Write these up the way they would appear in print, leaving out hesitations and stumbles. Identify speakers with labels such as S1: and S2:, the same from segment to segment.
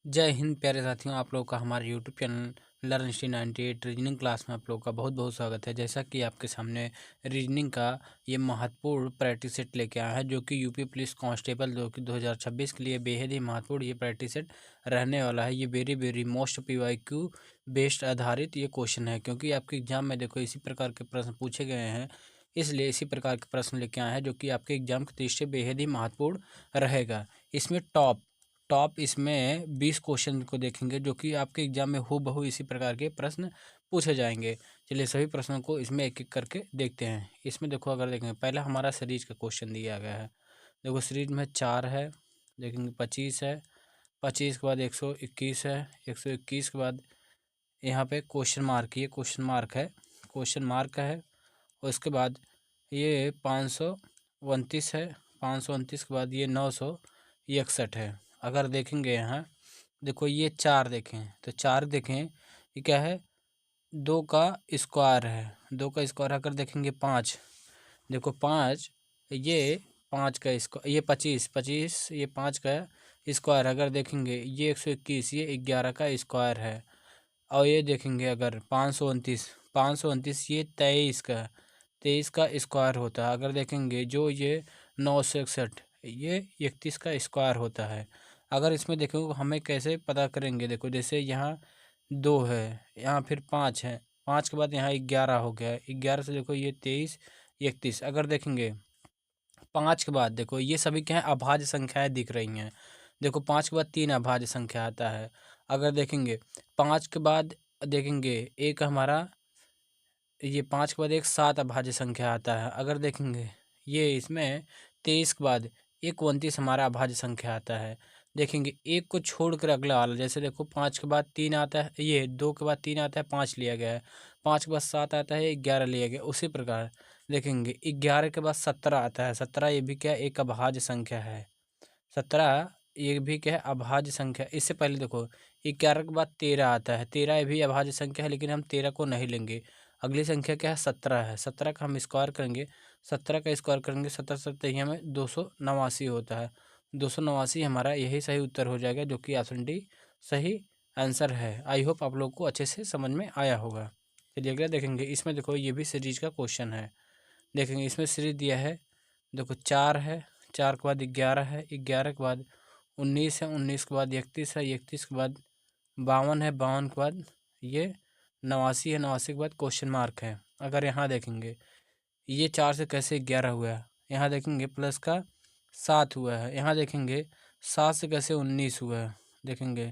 S1: जय हिंद प्यारे साथियों, आप लोगों का हमारे YouTube channel learn history 98 reasoning class में आप लोगों का बहुत बहुत स्वागत है। जैसा कि आपके सामने रीजनिंग का ये महत्वपूर्ण प्रैक्टिस सेट लेके आया है, जो कि यूपी पुलिस कांस्टेबल 2026 के लिए बेहद ही महत्वपूर्ण ये प्रैक्टिस सेट रहने वाला है। ये वेरी मोस्ट PYQ बेस्ड आधारित ये क्वेश्चन है, क्योंकि आपके एग्जाम में देखो इसी प्रकार के प्रश्न पूछे गए हैं, इसलिए इसी प्रकार के प्रश्न लेके आए हैं जो कि आपके एग्जाम की दृष्टि से बेहद ही महत्वपूर्ण रहेगा। इसमें टॉप इसमें 20 क्वेश्चन को देखेंगे, जो कि आपके एग्जाम में हूबहू इसी प्रकार के प्रश्न पूछे जाएंगे। चलिए सभी प्रश्नों को इसमें एक एक करके देखते हैं। इसमें देखो, अगर देखेंगे पहला हमारा सीरीज का क्वेश्चन दिया गया है। देखो सीरीज में 4 है, देखेंगे 25 है, 25 के बाद 121 है, 121 के बाद यहाँ पे क्वेश्चन मार्क, ये क्वेश्चन मार्क है। और इसके बाद ये 529 है, 529 के बाद ये 961 है। अगर देखेंगे यहाँ देखो ये 4 देखें तो 4 देखें, ये क्या है, 2 का स्क्वायर है, 2 का स्क्वायर। अगर देखेंगे 5, देखो 5, ये 5 का स्क्वायर, ये 25 ये 5 का स्क्वायर। अगर देखेंगे ये 121, ये 11 का स्क्वायर है। और ये देखेंगे अगर 529 ये 23 का स्क्वायर होता है। अगर देखेंगे जो ये 961 ये 31 का स्क्वायर होता है। अगर इसमें देखो हमें कैसे पता करेंगे, देखो जैसे यहाँ 2 है, यहाँ फिर 5 है, 5 के बाद यहाँ 11 हो गया, 11 से देखो ये 23 31। अगर देखेंगे 5 के बाद देखो ये सभी क्या है, अभाज्य संख्याएं दिख रही हैं। देखो 5 के बाद 3 अभाज्य संख्या आता है। अगर देखेंगे 5 के बाद देखेंगे एक हमारा, ये 5 के बाद एक 7 अभाज्य संख्या आता है। अगर देखेंगे ये इसमें 23 के बाद एक 29 हमारा अभाज्य संख्या आता है। देखेंगे एक को छोड़कर अगला वाला, जैसे देखो 5 के बाद 3 आता है, ये 2 के बाद 3 आता है, 5 लिया गया है, 5 के बाद 7 आता है, 11 लिया गया। उसी प्रकार देखेंगे 11 के बाद 17 आता है, 17 ये भी क्या एक अभाज्य संख्या है, 17 ये भी क्या है अभाज्य संख्या। इससे पहले देखो 11 के बाद 13 आता है, 13 ये भी अभाज्य संख्या है, लेकिन हम 13 को नहीं लेंगे। अगली संख्या क्या है, 17 है, 17 का हम स्क्वायर करेंगे, 17 का स्क्वायर करेंगे 17 17 ही हमें 289 होता है। 289 हमारा यही सही उत्तर हो जाएगा, जो कि ऑप्शन डी सही आंसर है। आई होप आप लोग को अच्छे से समझ में आया होगा। चलिए अगला देखेंगे। इसमें देखो ये भी सीरीज का क्वेश्चन है। देखेंगे इसमें सीरीज दिया है, देखो 4 है, 4 के बाद 11 है, 11 के बाद 19 है, 19 के बाद 31 है, 31 के बाद 52 है, 52 के बाद ये 89 है, 89 के बाद क्वेश्चन मार्क है। अगर यहाँ देखेंगे ये 4 से कैसे 11 हुआ है, यहाँ देखेंगे प्लस का 7 हुआ है, यहाँ देखेंगे 7 से कैसे 19 हुआ है, देखेंगे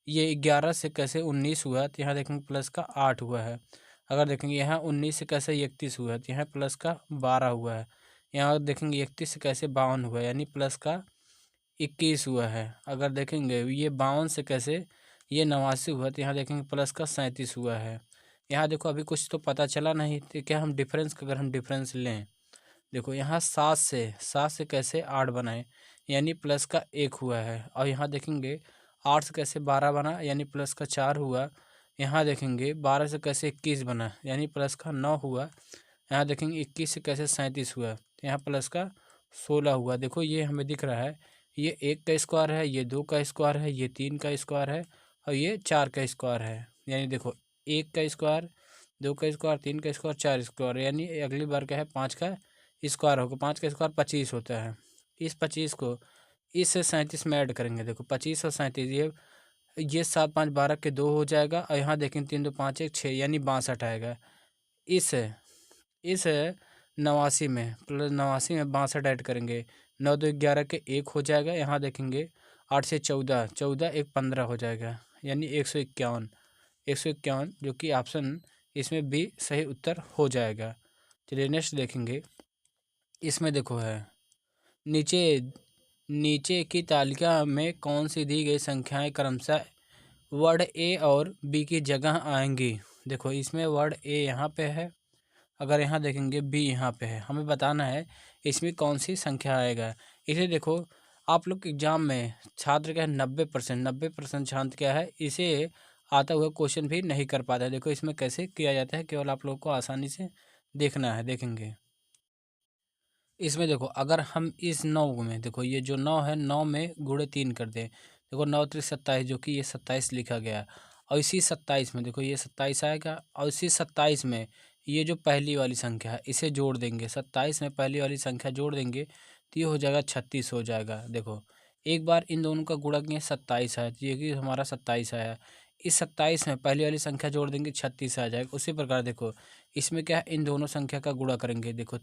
S1: ये 11 से कैसे 19 हुआ है, तो यहाँ देखेंगे प्लस का 8 हुआ है। अगर देखेंगे यहाँ 19 से कैसे 31 हुआ है, तो यहाँ प्लस का 12 हुआ है। यहाँ देखेंगे 31 से कैसे 52 हुआ है, यानी प्लस का 21 हुआ है। अगर देखेंगे ये 52 से कैसे ये 89 हुआ, तो यहाँ देखेंगे प्लस का 37 हुआ है। यहाँ देखो अभी कुछ तो पता चला नहीं, तो क्या हम डिफरेंस, अगर हम डिफरेंस लें, देखो यहाँ 7 से कैसे 8 बनाए, यानी प्लस का 1 हुआ है। और यहाँ देखेंगे 8 से कैसे 12 बना, यानी प्लस का 4 हुआ। यहाँ देखेंगे 12 से कैसे 21 बना, यानी प्लस का 9 हुआ। यहाँ देखेंगे 21 से कैसे 37 हुआ, तो यहाँ प्लस का 16 हुआ। देखो ये हमें दिख रहा है, ये 1 का स्क्वायर है, ये 2 का स्क्वायर है, ये 3 का स्क्वायर है, और ये 4 का स्क्वायर है। यानी देखो 1 का स्क्वायर, 2 का स्क्वायर, 3 का स्क्वायर, 4 स्क्वायर, यानी अगली बार क्या है 5 का स्क्वायर होगा। 5 का स्क्वायर 25 होता है। इस 25 को इससे 37 में ऐड करेंगे, देखो 25 और 37, ये 7 5 12 के 2 हो जाएगा। और यहाँ देखें 3 2 5 1 6, यानी 62 आएगा। इस 89 में प्लस 89 में 62 ऐड करेंगे, 9 2 11 के 1 हो जाएगा। यहाँ देखेंगे 8 से 14, 14 1 15 हो जाएगा, यानी 151, जो कि ऑप्शन इसमें बी सही उत्तर हो जाएगा। चलिए नेक्स्ट देखेंगे। इसमें देखो है, नीचे नीचे की तालिका में कौन सी दी गई संख्याएं क्रमशः वर्ड ए और बी की जगह आएंगी। देखो इसमें वर्ड ए यहाँ पे है, अगर यहाँ देखेंगे बी यहाँ पे है, हमें बताना है इसमें कौन सी संख्या आएगा। इसे देखो आप लोग के एग्जाम में छात्र क्या है 90% छात्र क्या है इसे आता हुआ क्वेश्चन भी नहीं कर पाता है। देखो इसमें कैसे किया जाता है, केवल आप लोग को आसानी से देखना है। देखेंगे इसमें देखो, अगर हम इस 9 में देखो ये जो 9 है, 9 में गुणे 3 कर दें, देखो 9×3 = 27, जो कि ये 27 लिखा गया। और इसी 27 में देखो ये 27 आएगा, और इसी 27 में ये जो पहली वाली संख्या है इसे जोड़ देंगे। 27 में पहली वाली संख्या जोड़ देंगे तो ये हो जाएगा 36 हो जाएगा। देखो एक बार इन दोनों का गुणा किए 27 आया, तो ये कि हमारा 27 आया। इस 27 में पहली वाली संख्या जोड़ देंगे 36 आ जाएगा। उसी प्रकार देखो इसमें क्या है, इन दोनों संख्या का गुणा करेंगे। देखो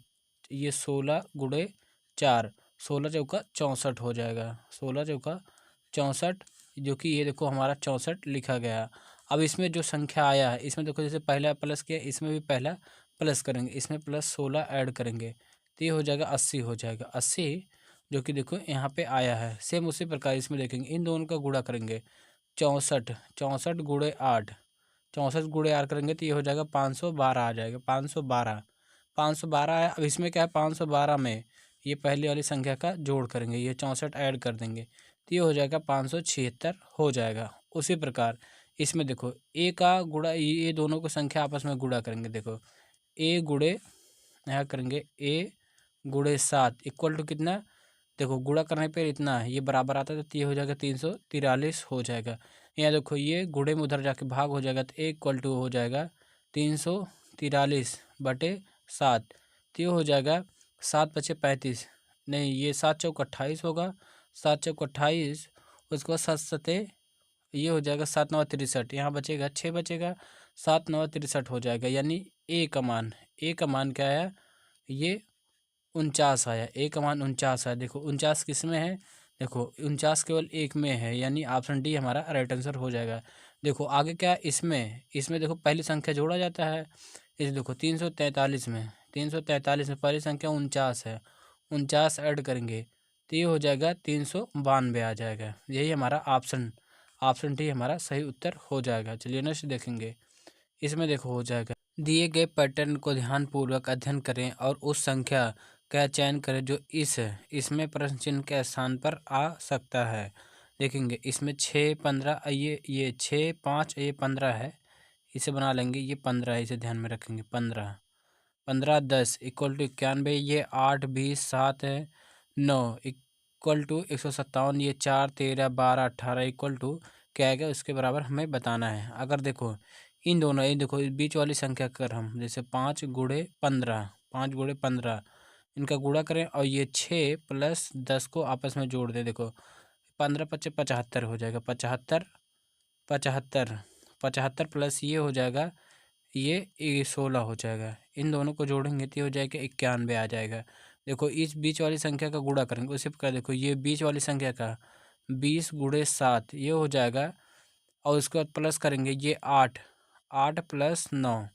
S1: ये 16×4, 16 × 64 हो जाएगा। 16 × 64, जो कि ये देखो हमारा 64 लिखा गया। अब इसमें जो संख्या आया है इसमें देखो जैसे पहला प्लस किया, इसमें भी पहला प्लस करेंगे, इसमें +16 ऐड करेंगे तो ये हो जाएगा 80 हो जाएगा। 80 जो कि देखो यहाँ पे आया है। सेम उसी प्रकार इसमें देखेंगे, इन दोनों का गुणा करेंगे। 64, 64×8, 64×8 करेंगे तो ये हो जाएगा 512 आ जाएगा। 512, 512 है। अब इसमें क्या है, 512 में ये पहली वाली संख्या का जोड़ करेंगे, ये 64 ऐड कर देंगे तो ये हो जाएगा 576 हो जाएगा। उसी प्रकार इसमें देखो ए का गुणा, ये दोनों को संख्या आपस में गुणा करेंगे। देखो ए गुणे, यहाँ करेंगे A × 7 = कितना, देखो गुणा करने पर इतना है, ये बराबर आता है तो ये हो जाएगा 343 हो जाएगा। यहाँ देखो ये गुणे में उधर जाके भाग हो जाएगा तो A = हो जाएगा 343/7, तो ये हो जाएगा 7×5 = 35, नहीं ये 7×4 = 28 होगा। 7×4 = 28, उसके बाद 7×7 ये हो जाएगा 7×9 = 63, यहाँ बचेगा 6 बचेगा, 7×9 = 63 हो जाएगा। यानी ए का मान क्या है, ये 49 आया। ए का मान 49 आया। देखो 49 किस में है, देखो 49 केवल एक में है, यानी ऑप्शन डी हमारा राइट आंसर हो जाएगा। देखो आगे क्या है, इसमें देखो पहली संख्या जोड़ा जाता है। इस देखो 343 में, 343 में पहली संख्या 49 है, 49 ऐड करेंगे तो ये हो जाएगा 392 आ जाएगा। यही हमारा ऑप्शन डी हमारा सही उत्तर हो जाएगा। चलिए नेक्स्ट देखेंगे। इसमें देखो हो जाएगा, दिए गए पैटर्न को ध्यानपूर्वक अध्ययन करें और उस संख्या का चयन करें जो इसमें प्रश्न चिन्ह के स्थान पर आ सकता है। देखेंगे इसमें 6, 15, ये 6, 5, ये 15 है, इसे बना लेंगे। ये 15 है, इसे ध्यान में रखेंगे। 15, 15, 10 = 91, ये 8, 20, 7 है। 9 = 157, ये 4, 13, 12, 18 = क्या आएगा, उसके बराबर हमें बताना है। अगर देखो इन दोनों, ये देखो बीच वाली संख्या कर हम जैसे 5×15, 5×15 इनका गुणा करें और ये 6 + 10 को आपस में जोड़ दें। देखो 15×5 = 75 हो जाएगा। 75, 75, 75 प्लस ये हो जाएगा, ये 16 हो जाएगा। इन दोनों को जोड़ेंगे तो ये हो जाएगा 91 आ जाएगा। देखो इस बीच वाली संख्या का गुणा करेंगे, उसी प्रकार देखो ये बीच वाली संख्या का 20×7 ये हो जाएगा, और उसके बाद प्लस करेंगे ये 8, 8 + 9,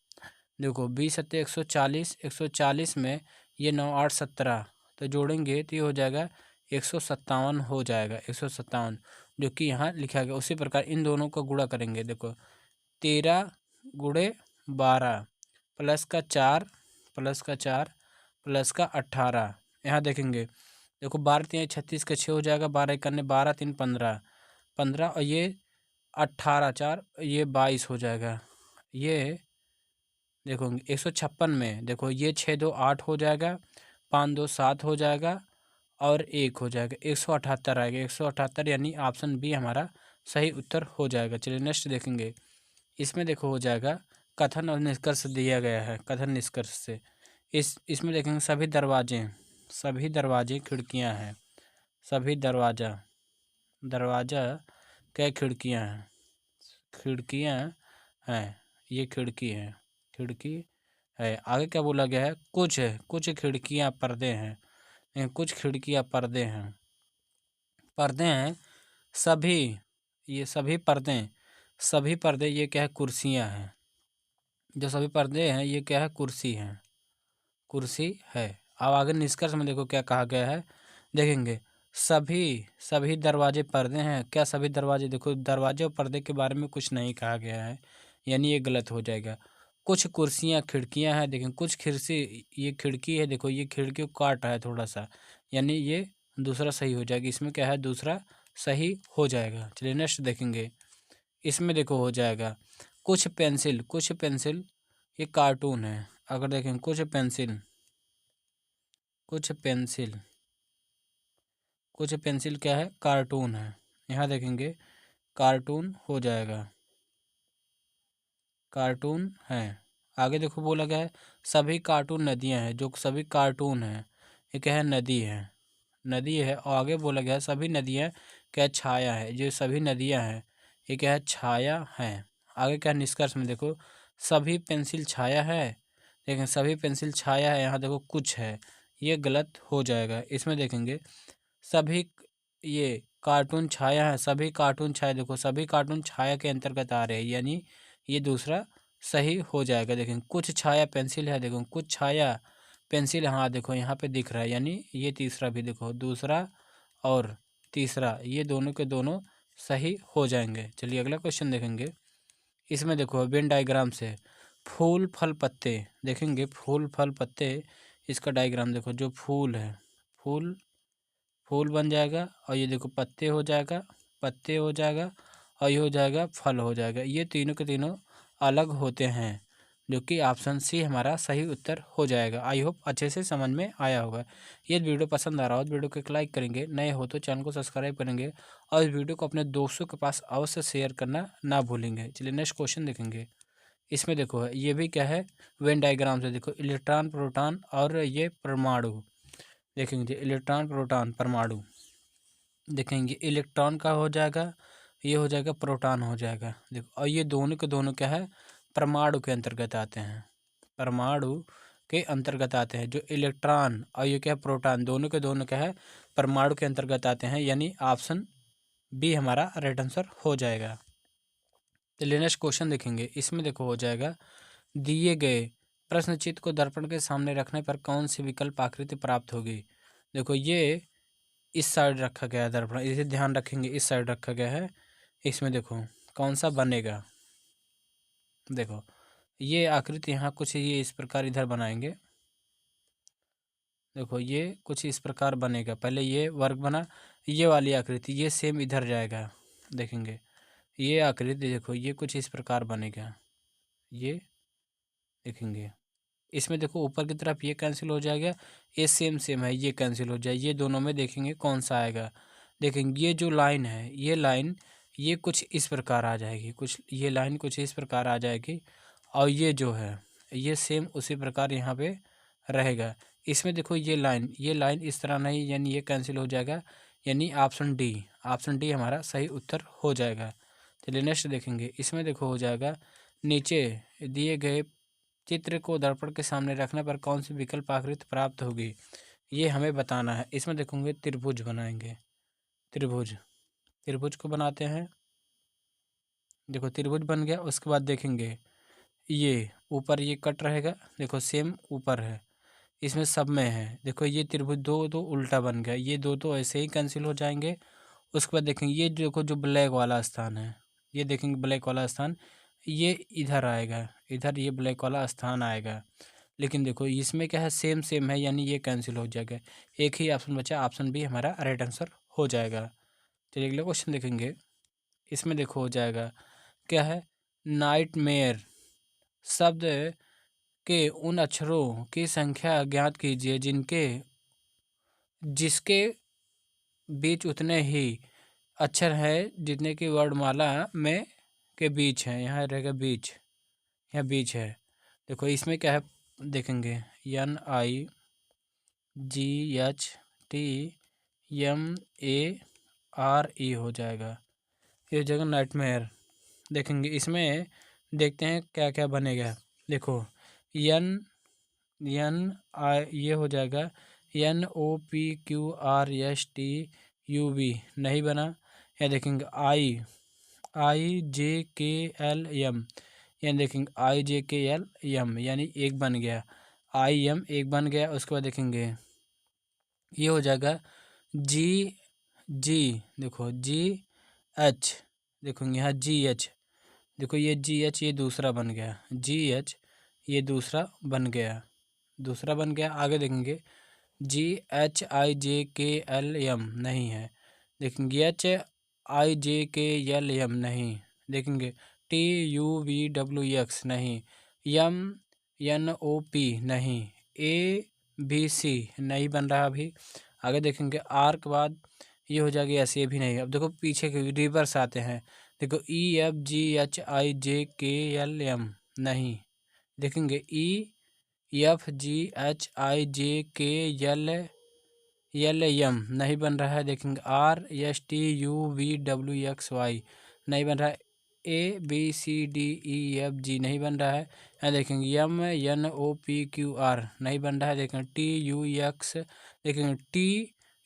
S1: देखो 20×7 = 140, 140 में ये 9, 8, 17 तो जोड़ेंगे तो ये हो जाएगा 157 हो जाएगा। 157 जो कि यहाँ लिखा गया। उसी प्रकार इन दोनों को गुणा करेंगे। देखो 13×12 +4 +18, यहाँ देखेंगे। देखो 12×3 = 36 का 6 हो जाएगा। 12×1 = 12, 3 = 15, 15 और ये 18, 4 ये 22 हो जाएगा। ये देखो 156 में देखो ये 6, 2, 8 हो जाएगा, 5, 2, 7 हो जाएगा और 1 हो जाएगा। 178 आएगा। 178 यानी ऑप्शन बी हमारा सही उत्तर हो जाएगा। चलिए नेक्स्ट देखेंगे। इसमें देखो हो जाएगा, कथन और निष्कर्ष दिया गया है। कथन निष्कर्ष से इसमें देखेंगे सभी दरवाजे खिड़कियां हैं। सभी दरवाजा क्या खिड़कियां हैं, ये खिड़की है। आगे क्या बोला गया है, कुछ खिड़कियां पर्दे हैं, कुछ खिड़कियां पर्दे हैं। सभी, ये सभी पर्दे ये क्या है, कुर्सियां हैं। जो सभी पर्दे हैं ये क्या है, कुर्सी है। अब आगे निष्कर्ष में देखो क्या कहा गया है, देखेंगे सभी दरवाजे पर्दे हैं। क्या सभी दरवाजे, देखो दरवाजे और पर्दे के बारे में कुछ नहीं कहा गया है, यानी ये गलत हो जाएगा। कुछ कुर्सियां खिड़कियां हैं, देखें कुछ खिड़की, ये खिड़की है, देखो ये खिड़की को काट रहा है थोड़ा सा, यानी ये दूसरा सही हो जाएगा। इसमें क्या है, दूसरा सही हो जाएगा। चलिए नेक्स्ट देखेंगे। इसमें देखो हो जाएगा, कुछ पेंसिल ये कार्टून है। अगर देखें कुछ पेंसिल क्या है, कार्टून है। यहाँ देखेंगे कार्टून हो जाएगा, कार्टून है। आगे देखो बोला गया है सभी कार्टून नदियाँ हैं, जो सभी कार्टून हैं ये क्या है, नदी है, नदी है। और आगे बोला गया है सभी नदियाँ क्या छाया है, जो सभी नदियाँ हैं ये क्या है, छाया है। आगे क्या निष्कर्ष में देखो सभी पेंसिल छाया है, देखें सभी पेंसिल छाया है, यहाँ देखो कुछ है, ये गलत हो जाएगा। इसमें देखेंगे सभी ये कार्टून छाया है, सभी कार्टून छाया, देखो सभी कार्टून छाया के अंतर्गत आ रहे हैं, यानी ये दूसरा सही हो जाएगा। देखें कुछ छाया पेंसिल है, देखो कुछ छाया पेंसिल, हाँ देखो यहाँ पे दिख रहा है, यानी ये तीसरा भी देखो, दूसरा और तीसरा ये दोनों के दोनों सही हो जाएंगे। चलिए अगला क्वेश्चन देखेंगे। इसमें देखो वेन डायग्राम से फूल फल पत्ते देखेंगे, फूल फल पत्ते, इसका डायग्राम देखो, जो फूल है फूल, फूल बन जाएगा, और ये देखो पत्ते हो जाएगा, पत्ते हो जाएगा, और ये हो जाएगा फल हो जाएगा। ये तीनों के तीनों अलग होते हैं, जो कि ऑप्शन सी हमारा सही उत्तर हो जाएगा। आई होप अच्छे से समझ में आया होगा। ये वीडियो पसंद आ रहा हो तो वीडियो को एक लाइक करेंगे, नए हो तो चैनल को सब्सक्राइब करेंगे, और इस वीडियो को अपने दोस्तों के पास अवश्य शेयर करना ना भूलेंगे। चलिए नेक्स्ट क्वेश्चन देखेंगे। इसमें देखो ये भी क्या है, वेन डायग्राम से देखो इलेक्ट्रॉन प्रोटॉन और ये परमाणु देखेंगे, इलेक्ट्रॉन प्रोटॉन परमाणु देखेंगे, इलेक्ट्रॉन का हो जाएगा, ये हो जाएगा प्रोटॉन हो जाएगा, देखो। और ये दोनों के दोनों क्या है, परमाणु के अंतर्गत आते हैं, परमाणु के अंतर्गत आते हैं। जो इलेक्ट्रॉन और ये क्या है प्रोटॉन, दोनों के दोनों क्या है, परमाणु के अंतर्गत आते हैं, यानी ऑप्शन बी हमारा राइट आंसर हो जाएगा। चलिए नेक्स्ट क्वेश्चन देखेंगे। इसमें देखो हो जाएगा दिए गए प्रश्न चित्र को दर्पण के सामने रखने पर कौन सी विकल्प आकृति प्राप्त होगी। देखो ये इस साइड रखा गया है दर्पण, इसे ध्यान रखेंगे, इस साइड रखा गया है। इसमें देखो कौन सा बनेगा, देखो ये आकृति यहाँ कुछ ये इस प्रकार इधर बनाएंगे, देखो ये कुछ इस प्रकार बनेगा। पहले ये वर्ग बना, ये वाली आकृति ये सेम इधर जाएगा, देखेंगे ये आकृति देखो ये कुछ इस प्रकार बनेगा, ये देखेंगे। इसमें देखो ऊपर की तरफ ये कैंसिल हो जाएगा, ये सेम सेम है, ये कैंसिल हो जाए, ये दोनों में देखेंगे कौन सा आएगा। देखेंगे ये जो लाइन है, ये लाइन ये कुछ इस प्रकार आ जाएगी, कुछ ये लाइन कुछ इस प्रकार आ जाएगी, और ये जो है ये सेम उसी प्रकार यहाँ पे रहेगा। इसमें देखो ये लाइन इस तरह नहीं, यानी ये कैंसिल हो जाएगा, यानी ऑप्शन डी हमारा सही उत्तर हो जाएगा। चलिए नेक्स्ट देखेंगे। इसमें देखो हो जाएगा नीचे दिए गए चित्र को दर्पण के सामने रखने पर कौन सी विकल्प आकृति प्राप्त होगी, ये हमें बताना है। इसमें देखोगे त्रिभुज बनाएंगे, त्रिभुज, त्रिभुज को बनाते हैं, देखो त्रिभुज बन गया। उसके बाद देखेंगे ये ऊपर ये कट रहेगा, देखो सेम ऊपर है, इसमें सब में है, देखो ये त्रिभुज दो दो उल्टा बन गया, ये दो तो ऐसे ही कैंसिल हो जाएंगे। उसके बाद देखेंगे ये देखो जो ब्लैक वाला स्थान है, ये देखेंगे ब्लैक वाला स्थान ये इधर आएगा, इधर ये ब्लैक वाला स्थान आएगा। लेकिन देखो इसमें क्या है, सेम सेम है, यानी ये कैंसिल हो जाएगा। एक ही ऑप्शन बचा, ऑप्शन बी हमारा राइट आंसर हो जाएगा। चलिए अगला क्वेश्चन देखेंगे। इसमें देखो हो जाएगा क्या है, नाइटमेयर शब्द के उन अक्षरों की संख्या ज्ञात कीजिए जिनके जिसके बीच उतने ही अक्षर हैं जितने की वर्णमाला में के बीच हैं। यहाँ रहेगा बीच, यहाँ बीच है। देखो इसमें क्या है, देखेंगे NIGHTMARE हो जाएगा, ये हो जाएगा नाइटमेयर। देखेंगे इसमें देखते हैं क्या क्या बनेगा। देखो एन एन आई ये हो जाएगा NOPQRSTUV नहीं बना। या देखेंगे IJKLM, यानी देखेंगे IJKLM यानी एक बन गया, IM एक बन गया। उसके बाद देखेंगे ये हो जाएगा जी, देखो GH, देखो यहाँ GH, देखो ये GH ये दूसरा बन गया, GH ये दूसरा बन गया, दूसरा बन गया। आगे देखेंगे GHIJKLM नहीं है, देखेंगे HIJKLM नहीं, देखेंगे TUVWX नहीं, MNOP नहीं, ABC नहीं बन रहा अभी। आगे देखेंगे R के बाद ये हो जाएगा यस, ये भी नहीं। अब देखो पीछे के रिवर्स आते हैं, देखो EFGHIJKLM नहीं, देखेंगे EFGHIJKLM नहीं बन रहा है, देखेंगे RSTUVWXY नहीं बन रहा है, ABCDEFG नहीं बन रहा है, यहाँ देखेंगे MNOPQR नहीं बन रहा है, देखेंगे TUX, देखेंगे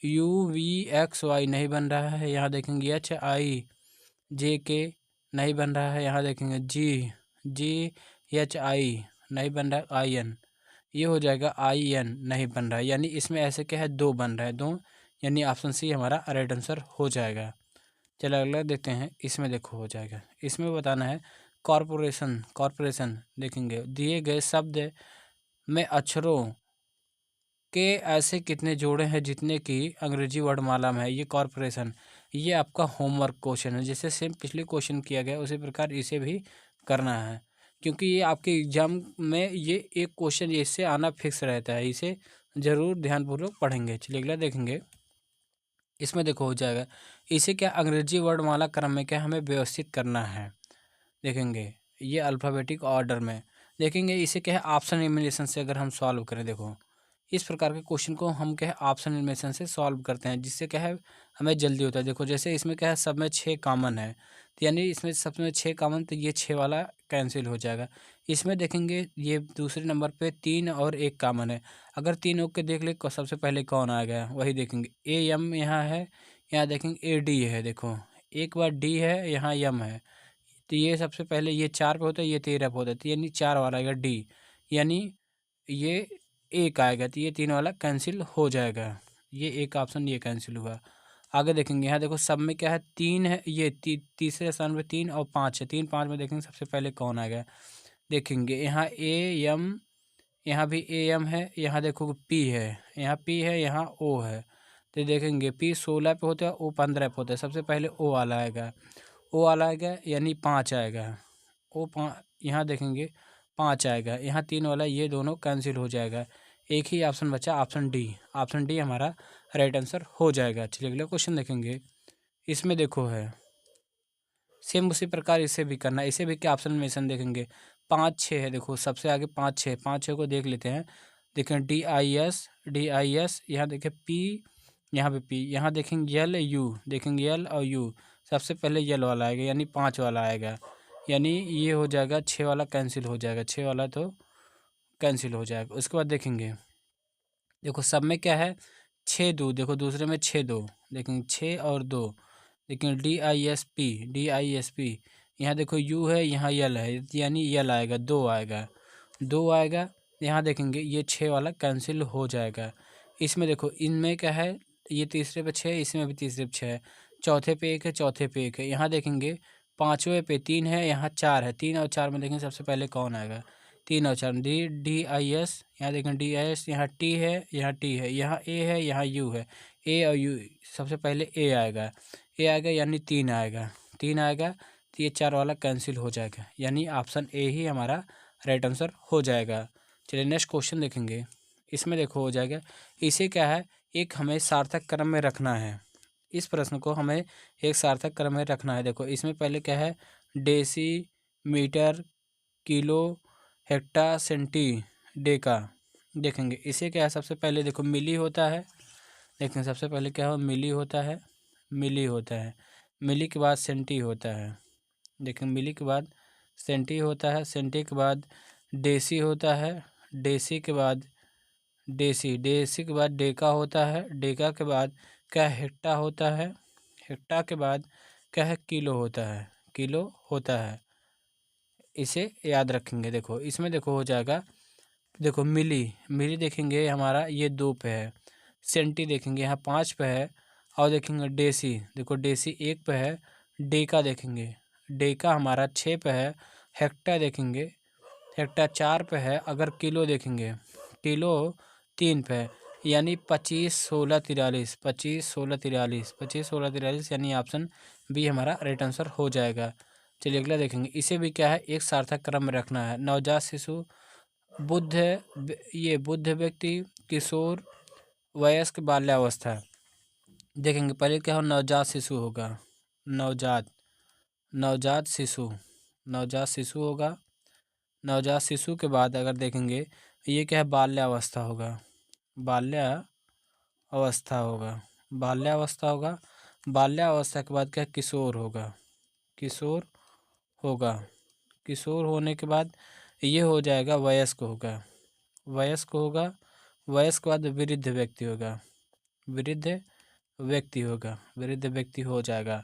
S1: TUVXY नहीं बन रहा है, यहाँ देखेंगे HIJK नहीं बन रहा है, यहाँ देखेंगे GHI नहीं बन रहा है, IN ये हो जाएगा IN नहीं बन रहा है, यानी इसमें ऐसे क्या है, दो बन रहा है, दो, यानी ऑप्शन सी हमारा राइट आंसर हो जाएगा। चलो अगला देखते हैं, इसमें देखो हो जाएगा, इसमें बताना है कॉरपोरेशन। कॉरपोरेशन देखेंगे दिए गए शब्द में अक्षरों के ऐसे कितने जोड़े हैं जितने की अंग्रेजी वर्णमाला में है, ये कॉरपोरेशन। ये आपका होमवर्क क्वेश्चन है, जैसे सेम पिछले क्वेश्चन किया गया उसी प्रकार इसे भी करना है, क्योंकि ये आपके एग्जाम में ये एक क्वेश्चन इससे आना फिक्स रहता है, इसे ज़रूर ध्यानपूर्वक पढ़ेंगे। चलिए अगला देखेंगे, इसमें देखो हो जाएगा, इसे क्या अंग्रेजी वर्णमाला क्रम में क्या हमें व्यवस्थित करना है, देखेंगे ये अल्फ़ाबेटिक ऑर्डर में, देखेंगे इसे क्या है ऑप्शन एलिमिनेशन से अगर हम सॉल्व करें, देखो इस प्रकार के क्वेश्चन को हम क्या है ऑप्शन एलिमिनेशन से सॉल्व करते हैं, जिससे क्या है हमें जल्दी होता है। देखो जैसे इसमें क्या है सब में 6 कॉमन है, तो यानी इसमें सब में 6 कॉमन, तो ये 6 वाला कैंसिल हो जाएगा। इसमें देखेंगे ये दूसरे नंबर पे 3 और 1 कॉमन है, अगर 3 ओके देख ले सबसे पहले कौन आ गया वही देखेंगे, AM यहाँ है, यहाँ देखेंगे AD है, देखो एक बार D है, यहाँ M है, तो ये सबसे पहले ये 4 पे होता है, ये 13 पे होता है, तो यानी 4 वाला आएगा D, यानी ये एक आएगा, तो ये 3 वाला कैंसिल हो जाएगा, ये एक ऑप्शन ये कैंसिल हुआ। आगे देखेंगे यहाँ देखो सब में क्या है 3 है, ये तीसरे स्थान पे 3 और 5 है, 3 5 में देखेंगे सबसे पहले कौन आएगा, देखेंगे यहाँ AM, यहाँ भी AM है, यहाँ देखो P है, यहाँ P है, यहाँ O है, तो देखेंगे P 16 पे होता है, O 15 पे होता है, सबसे पहले O वाला आएगा, O वाला आएगा यानी 5 आएगा, O 5, यहाँ देखेंगे 5 आएगा, यहाँ 3 वाला, ये दोनों कैंसिल हो जाएगा, एक ही ऑप्शन बचा ऑप्शन डी, ऑप्शन डी हमारा राइट आंसर हो जाएगा। चलिए अगला क्वेश्चन देखेंगे, इसमें देखो है सेम उसी प्रकार इसे भी करना है, इसे भी क्या ऑप्शन में देखेंगे 5 6 है, देखो सबसे आगे 5 6, 5 6 को देख लेते हैं, देखें DIS, यहाँ देखें P, यहाँ पे P, यहाँ देखेंगे LU, देखेंगे L और U, सबसे पहले यल वाला आएगा यानी 5 वाला आएगा, यानी ये हो जाएगा 6 वाला कैंसिल हो जाएगा, 6 वाला तो कैंसिल हो जाएगा। उसके बाद देखेंगे देखो सब में क्या है 6 2, देखो दूसरे में 6 2, देखेंगे 6 और 2, देखेंगे DISP, यहाँ देखो U है, यहाँ यल है, यानी यल आएगा, 2 आएगा, 2 आएगा, यहाँ देखेंगे ये 6 वाला कैंसिल हो जाएगा। इसमें देखो इनमें क्या है, ये तीसरे पे 6 है, इसमें भी तीसरे पे 6 है, चौथे पे 1 है, चौथे पे 1 है, यहाँ देखेंगे पाँचवें पे 3 है, यहाँ 4 है, 3 और 4 में देखेंगे सबसे पहले कौन आएगा, 3 और 4 DIS, यहाँ देखें DIS, यहाँ T है, यहाँ T है, यहाँ A है, यहाँ U है, A और U, सबसे पहले A आएगा, A आएगा यानी 3 आएगा, 3 आएगा, तो ये 4 वाला कैंसिल हो जाएगा, यानी ऑप्शन A ही हमारा राइट आंसर हो जाएगा। चलिए नेक्स्ट क्वेश्चन देखेंगे, इसमें देखो हो जाएगा, इसे क्या है एक हमें सार्थक क्रम में रखना है, इस प्रश्न को हमें एक सार्थक क्रम में रखना है। देखो इसमें पहले क्या है deci metre kilo hecto centi deca, देखेंगे इसे क्या है सबसे पहले देखो मिली होता है, देखेंगे सबसे पहले क्या हो मिली होता है, मिली होता है, मिली के बाद सेंटी होता है, देखेंगे मिली के बाद सेंटी होता है, सेंटी के बाद डेसी होता है, डेसी के बाद डेसी के बाद डेका होता है, डेका के बाद क्या हेक्टा होता है, हेक्टा के बाद क्या है किलो होता है, किलो होता है, इसे याद रखेंगे। देखो इसमें देखो हो जाएगा, देखो मिली देखेंगे हमारा ये 2 पे है, सेंटी देखेंगे यहाँ 5 पे है, और देखेंगे डेसी, देखो डेसी 1 पे है, डेका देखेंगे डेका हमारा 6 पे है, हेक्टा देखेंगे हेक्टा 4 पे है, अगर किलो देखेंगे किलो 3 पे है, यानी 25 16 43, 25 16 43, 25 16 43, यानी ऑप्शन बी हमारा राइट आंसर हो जाएगा। चलिए अगला देखेंगे, इसे भी क्या है एक सार्थक क्रम में रखना है, नवजात शिशु, बुद्ध व्यक्ति, किशोर, वयस्क, बाल्यावस्था, देखेंगे पहले क्या हो, नवजात शिशु होगा, नवजात नवजात शिशु नवजात शिशु होगा। नवजात शिशु के बाद अगर देखेंगे ये क्या है, बाल्यावस्था होगा, बाल्यावस्था होगा, बाल्यावस्था होगा। बाल्यावस्था के बाद क्या है, किशोर होगा, किशोर होगा। किशोर होने के बाद ये हो जाएगा वयस्क होगा, वयस्क होगा। वयस्क के बाद वृद्ध व्यक्ति होगा, वृद्ध व्यक्ति होगा, वृद्ध व्यक्ति हो जाएगा।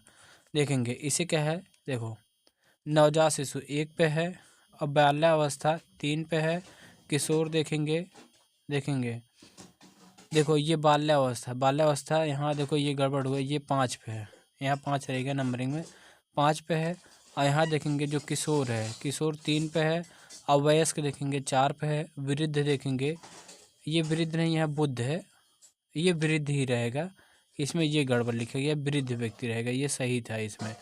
S1: देखेंगे इसे क्या है, देखो नवजात शिशु 1 पे है, और बाल्यावस्था 3 पे है, किशोर देखेंगे, देखेंगे देखो ये बाल्यावस्था यहाँ देखो ये गड़बड़ हुआ, ये 5 पे है, यहाँ 5 रहेगा नंबरिंग में, 5 पे है। और यहाँ देखेंगे जो किशोर है, किशोर 3 पे है, और वयस्क देखेंगे 4 पे है, वृद्ध देखेंगे ये वृद्ध नहीं है, बुद्ध है, ये वृद्ध ही रहेगा, इसमें ये गड़बड़ लिखा गया, वृद्ध व्यक्ति रहेगा, ये सही था इसमें।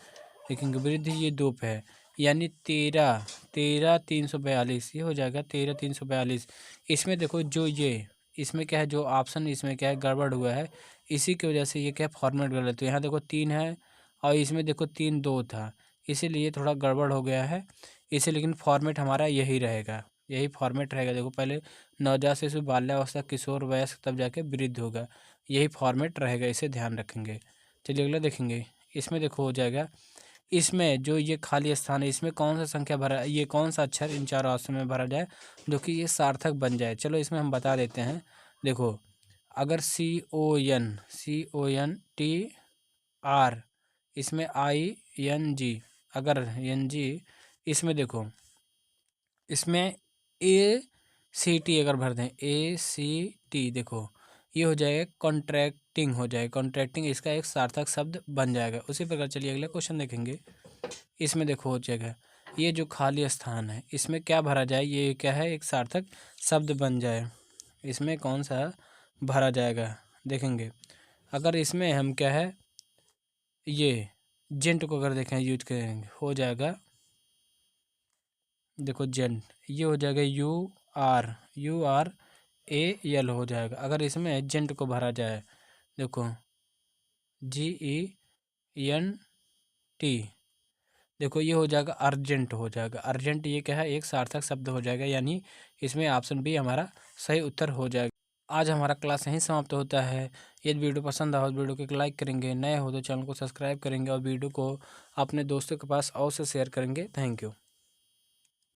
S1: देखेंगे वृद्ध ये 2 पे है, यानी 13,342 ये हो जाएगा, 13,342। इसमें देखो जो ये इसमें क्या है, जो ऑप्शन इसमें क्या है गड़बड़ हुआ है, इसी की वजह से ये क्या है फॉर्मेट गलत। तो यहाँ देखो 3 है, और इसमें देखो 3 2 था, इसीलिए थोड़ा गड़बड़ हो गया है इसे। लेकिन फॉर्मेट हमारा यही रहेगा, यही फॉर्मेट रहेगा। देखो पहले नवजात शिशु, बाल्यावस्था, किशोर, वयस्क, तब जाके वृद्ध होगा, यही फॉर्मेट रहेगा, इसे ध्यान रखेंगे। चलिए अगला देखेंगे, इसमें देखो हो जाएगा, इसमें जो ये खाली स्थान है इसमें कौन सा संख्या भरा, ये कौन सा अक्षर इन चारों ऑप्शन में भरा जाए जो कि ये सार्थक बन जाए। चलो इसमें हम बता देते हैं। देखो अगर CONTR, इसमें ING, अगर NG, इसमें देखो इसमें ACT अगर भर दें, ACT, देखो ये हो जाएगा कॉन्ट्रैक्टिंग, हो जाएगा कॉन्ट्रैक्टिंग, इसका एक सार्थक शब्द बन जाएगा। उसी प्रकार चलिए अगला क्वेश्चन देखेंगे। इसमें देखो हो जाएगा, ये जो खाली स्थान है इसमें क्या भरा जाए, ये क्या है एक सार्थक शब्द बन जाए, इसमें कौन सा भरा जाएगा। देखेंगे अगर इसमें हम क्या है, ये जेंट को अगर देखें यूज करेंगे हो जाएगा, देखो जेंट ये हो जाएगा URAL हो जाएगा। अगर इसमें जेंट को भरा जाए, देखो GENT, देखो ये हो जाएगा अर्जेंट, हो जाएगा अर्जेंट, ये क्या है एक सार्थक शब्द हो जाएगा, यानी इसमें ऑप्शन बी हमारा सही उत्तर हो जाएगा। आज हमारा क्लास यहीं समाप्त होता है। यदि वीडियो पसंद आए तो वीडियो को एक लाइक करेंगे, नए हो तो चैनल को सब्सक्राइब करेंगे, और वीडियो को अपने दोस्तों के पास और से शेयर करेंगे। Thank you.